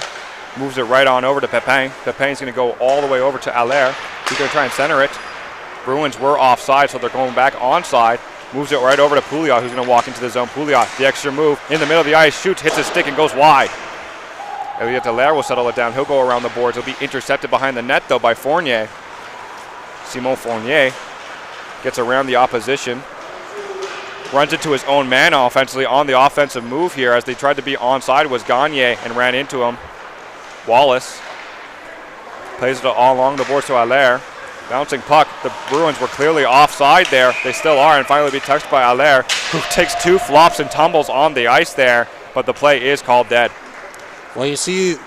Moves it right on over to Pepin. Pepin's going to go all the way over to Allaire. He's going to try and center it. Bruins were offside, so they're going back onside. Moves it right over to Pouliot, who's going to walk into the zone. Pouliot, the extra move, in the middle of the ice, shoots, hits his stick, and goes wide. Elliot Allaire will settle it down. He'll go around the boards. He'll be intercepted behind the net, though, by Fournier. Simon Fournier gets around the opposition. Runs into his own man offensively on the offensive move here, as they tried to be onside was Gagne and ran into him. Wallace plays it all along the boards to Allaire. Bouncing puck. The Bruins were clearly offside there. They still are, and finally be touched by Allaire, who takes 2 flops and tumbles on the ice there, but the play is called dead. Well, you see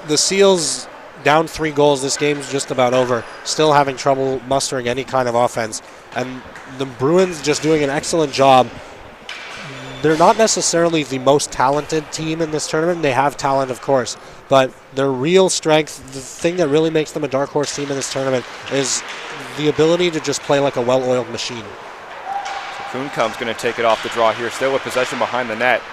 the Seals down 3 goals. This game's just about over. Still having trouble mustering any kind of offense. And the Bruins just doing an excellent job. They're not necessarily the most talented team in this tournament. They have talent, of course, but their real strength, the thing that really makes them a dark horse team in this tournament, is the ability to just play like a well-oiled machine. So Kuhnkamp's going to take it off the draw here, still with possession behind the net.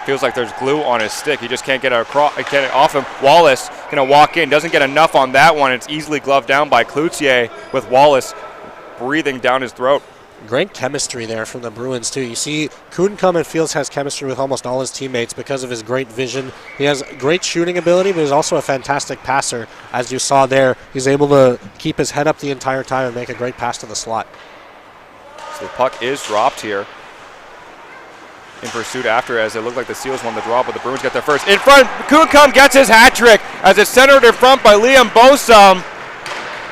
Feels like there's glue on his stick. He just can't get it off him. Wallace going to walk in, doesn't get enough on that one. It's easily gloved down by Cloutier, with Wallace breathing down his throat. Great chemistry there from the Bruins, too. You see, Kuhnkamp and Fields has chemistry with almost all his teammates because of his great vision. He has great shooting ability, but he's also a fantastic passer. As you saw there, he's able to keep his head up the entire time and make a great pass to the slot. So the puck is dropped here in pursuit after, as it looked like the Seals won the draw, but the Bruins get there first. In front, Kuhnkamp gets his hat trick as it's centered in front by Liam Bosom.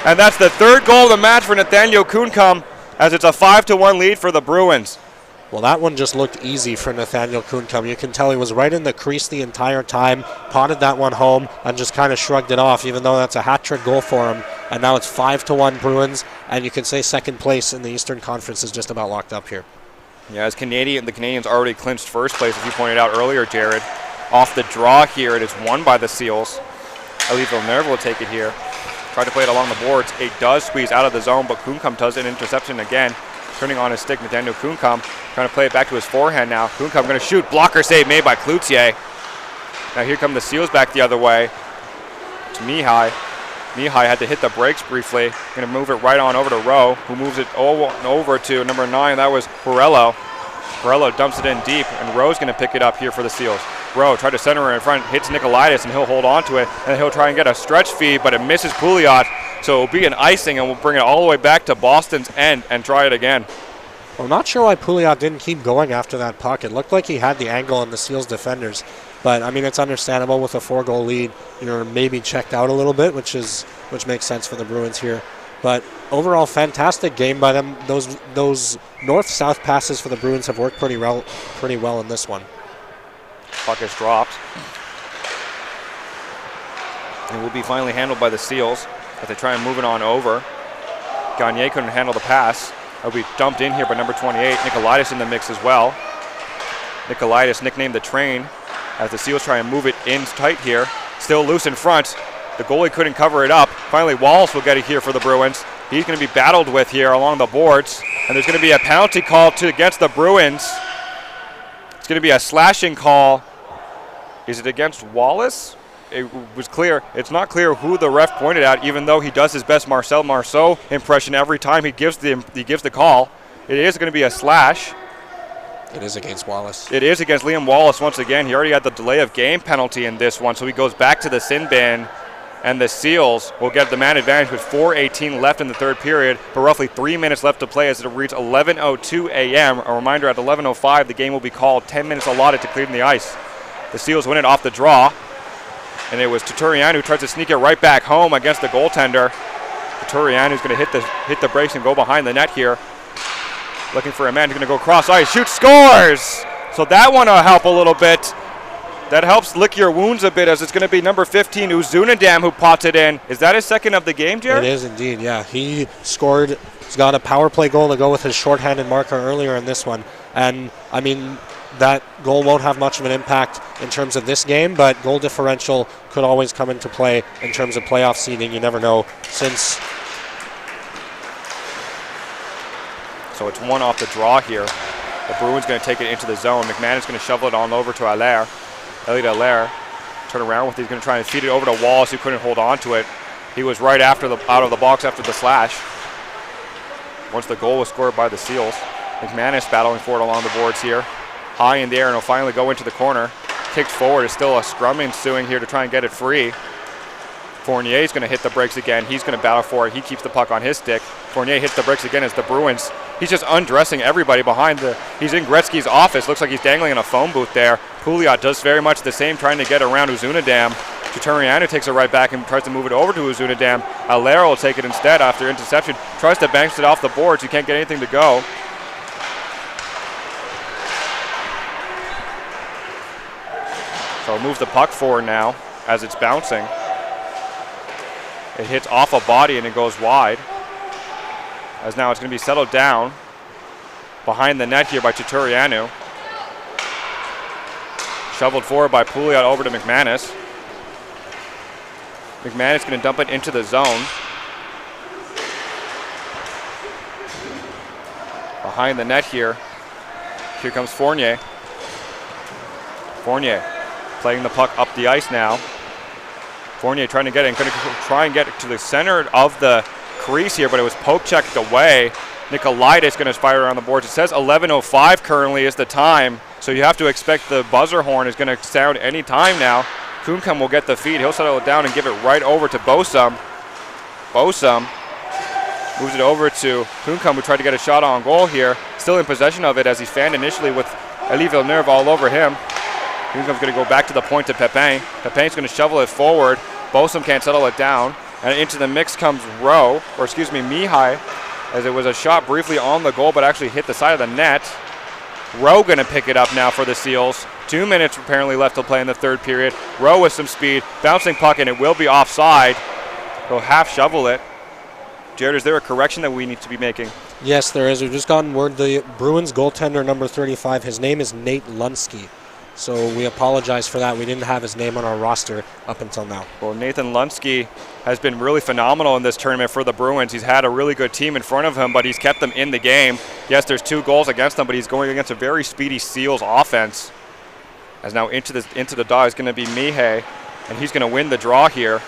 And that's the 3rd goal of the match for Nathaniel Kuhnkamp, as it's a 5-1 lead for the Bruins. Well, that one just looked easy for Nathaniel Kuhnkamp. You can tell he was right in the crease the entire time, potted that one home, and just kind of shrugged it off, even though that's a hat-trick goal for him. And now it's 5-1 Bruins, and you can say second place in the Eastern Conference is just about locked up here. Yeah, as the Canadians already clinched first place, as you pointed out earlier, Jared. Off the draw here, it is won by the Seals. Elie Villeneuve will take it here. Tried to play it along the boards. It does squeeze out of the zone, but Kuhnkamp does an interception again. Turning on his stick, Nathaniel Kuhnkamp trying to play it back to his forehand now. Kuhnkamp going to shoot. Blocker save made by Cloutier. Now here come the Seals back the other way. To Mihai. Mihai had to hit the brakes briefly. Going to move it right on over to Rowe, who moves it over to number 9. That was Perello. Perello dumps it in deep, and Rowe's going to pick it up here for the Seals. Rowe tried to center her in front, hits Nikolaitis, and he'll hold on to it, and he'll try and get a stretch feed, but it misses Pouliot, so it'll be an icing, and we'll bring it all the way back to Boston's end and try it again. I'm not sure why Pouliot didn't keep going after that puck. It looked like he had the angle on the Seals defenders. But, I mean, it's understandable with a 4-goal lead. You're maybe checked out a little bit, which makes sense for the Bruins here. But overall, fantastic game by them. Those north-south passes for the Bruins have worked pretty well in this one. Puck is dropped. And will be finally handled by the Seals as they try and move it on over. Gagne couldn't handle the pass. It'll be dumped in here by number 28. Nikolaitis in the mix as well. Nikolaitis, nicknamed the Train, as the Seals try and move it in tight here. Still loose in front. The goalie couldn't cover it up. Finally, Wallace will get it here for the Bruins. He's going to be battled with here along the boards. And there's going to be a penalty call against the Bruins. It's going to be a slashing call. Is it against Wallace? It was clear. It's not clear who the ref pointed at, even though he does his best Marcel Marceau impression every time he gives the call. It is going to be a slash. It is against Wallace. It is against Liam Wallace once again. He already had the delay of game penalty in this one, so he goes back to the sin bin, and the Seals will get the man advantage with 4:18 left in the third period, but roughly 3 minutes left to play as it reads 11:02 a.m. A reminder, at 11:05, the game will be called. 10 minutes allotted to clearing the ice. The Seals win it off the draw, and it was Tuturian who tries to sneak it right back home against the goaltender. Tuturian who's going to hit the brakes and go behind the net here. Looking for a man who's going to go cross ice, shoots, scores! So that one will help a little bit. That helps lick your wounds a bit, as it's going to be number 15, Uzunadam, who pots it in. Is that his second of the game, Jared? It is indeed, yeah. He scored. He's got a power play goal to go with his shorthanded marker earlier in this one. And, I mean, that goal won't have much of an impact in terms of this game, but goal differential could always come into play in terms of playoff seeding. You never know, since... So it's one off the draw here. The Bruins going to take it into the zone. McManus going to shovel it on over to Allaire. Elliot Allaire turn around with it. He's going to try and feed it over to Wallace, who couldn't hold on to it. He was right out of the box after the slash. Once the goal was scored by the Seals. McManus battling for it along the boards here. High in the air, and he'll finally go into the corner. Kicked forward. Is still a scrum ensuing here to try and get it free. Fournier's going to hit the brakes again. He's going to battle for it. He keeps the puck on his stick. Fournier hits the brakes again as the Bruins. He's just undressing everybody behind he's in Gretzky's office. Looks like he's dangling in a phone booth there. Pouliot does very much the same, trying to get around Uzunadam. Tuturian takes it right back and tries to move it over to Uzunadam. Allaire will take it instead after interception. Tries to bounce it off the boards. He can't get anything to go. So moves the puck forward now as it's bouncing. It hits off a body and it goes wide. As now it's going to be settled down behind the net here by Tuturianu. Shoveled forward by Pouliot over to McManus. McManus going to dump it into the zone. Behind the net here. Here comes Fournier. Fournier playing the puck up the ice now. Fournier trying to get it, going to try and get it to the center of the crease here, but it was poke checked away. Nikolaitis going to fire around the boards. It says 11:05 currently is the time, so you have to expect the buzzer horn is going to sound any time now. Kunkam will get the feed. He'll settle it down and give it right over to Bosum. Bosum moves it over to Kunkam, who tried to get a shot on goal here. Still in possession of it as he fanned initially with Elie Villeneuve all over him. Kunkam's going to go back to the point to Pepin. Pepin's going to shovel it forward. Bosum can't settle it down. And into the mix comes Mihai, as it was a shot briefly on the goal, but actually hit the side of the net. Rowe going to pick it up now for the Seals. 2 minutes apparently left to play in the third period. Rowe with some speed, bouncing puck, and it will be offside. He'll half shovel it. Jared, is there a correction that we need to be making? Yes, there is. We've just gotten word the Bruins goaltender number 35, his name is Nate Lunsky. So we apologize for that. We didn't have his name on our roster up until now. Well, Nathan Lunsky has been really phenomenal in this tournament for the Bruins. He's had a really good team in front of him, but he's kept them in the game. Yes, there's 2 goals against them, but he's going against a very speedy Seals offense. As now into the dog is going to be Mihai, and he's going to win the draw here.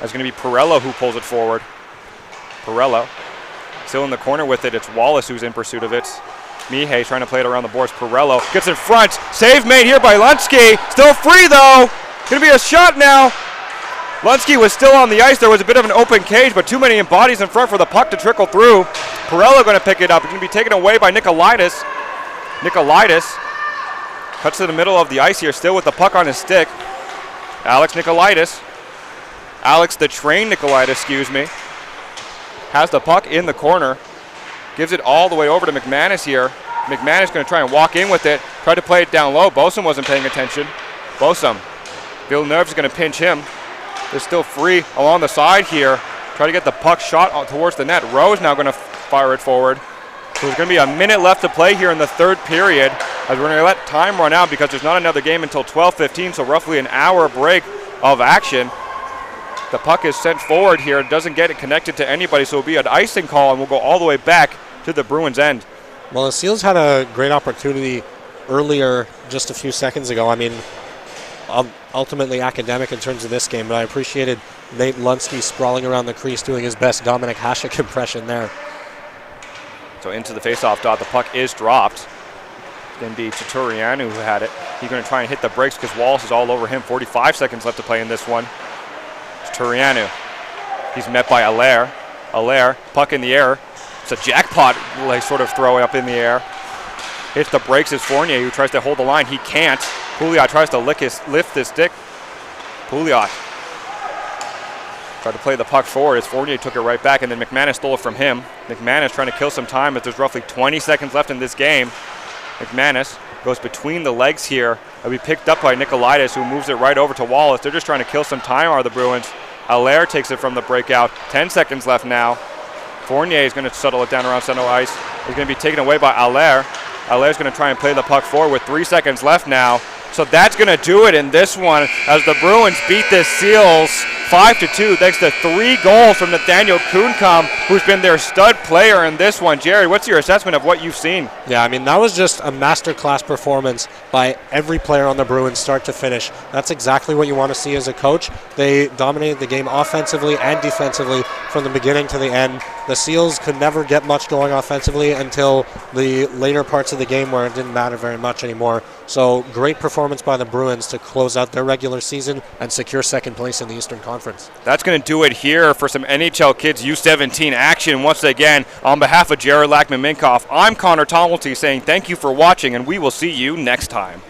It's going to be Perello who pulls it forward. Perello still in the corner with it. It's Wallace who's in pursuit of it. Mihai trying to play it around the boards. Perello gets in front. Save made here by Lunsky. Still free though. Going to be a shot now. Lunsky was still on the ice. There was a bit of an open cage, but too many bodies in front for the puck to trickle through. Perella going to pick it up. It's going to be taken away by Nikolaitis. Nikolaitis cuts to the middle of the ice here, still with the puck on his stick. Alex Nikolaitis. Alex the Train Nikolaitis, excuse me. Has the puck in the corner. Gives it all the way over to McManus here. McManus going to try and walk in with it. Tried to play it down low. Bosom wasn't paying attention. Bosom. Villeneuve is going to pinch him. They're still free along the side here. Try to get the puck shot towards the net. Rowe's now going to fire it forward. So there's going to be a minute left to play here in the third period, as we're going to let time run out because there's not another game until 12:15, so roughly an hour break of action. The puck is sent forward here. It doesn't get it connected to anybody, so it'll be an icing call, and we'll go all the way back to the Bruins' end. Well, the Seals had a great opportunity earlier, just a few seconds ago. I mean, ultimately academic in terms of this game, but I appreciated Nate Lunsky sprawling around the crease doing his best Dominic Hasek impression there. So into the faceoff dot, the puck is dropped. It's going to be Tuturianu who had it. He's going to try and hit the brakes because Wallace is all over him. 45 seconds left to play in this one. Tuturianu. He's met by Allaire. Allaire, puck in the air. It's a jackpot like sort of throw up in the air. Hits the brakes is Fournier, who tries to hold the line. He can't. Pouliot tries to lift his stick. Pouliot tried to play the puck forward as Fournier took it right back, and then McManus stole it from him. McManus trying to kill some time as there's roughly 20 seconds left in this game. McManus goes between the legs here. It'll be picked up by Nikolaitis, who moves it right over to Wallace. They're just trying to kill some time, are the Bruins. Allaire takes it from the breakout. 10 seconds left now. Fournier is going to settle it down around center ice. He's going to be taken away by Allaire. Allaire's going to try and play the puck forward with 3 seconds left now. So that's going to do it in this one as the Bruins beat the Seals 5-2 thanks to 3 goals from Nathaniel Kuhnkamp, who's been their stud player in this one. Jared, what's your assessment of what you've seen? Yeah, I mean, that was just a masterclass performance by every player on the Bruins start to finish. That's exactly what you want to see as a coach. They dominated the game offensively and defensively from the beginning to the end. The Seals could never get much going offensively until the later parts of the game where it didn't matter very much anymore. So great performance by the Bruins to close out their regular season and secure second place in the Eastern Conference. That's going to do it here for some NHL Kids U17 action. Once again, on behalf of Jared Lackman-Minkoff, I'm Connor Tomlty saying thank you for watching, and we will see you next time.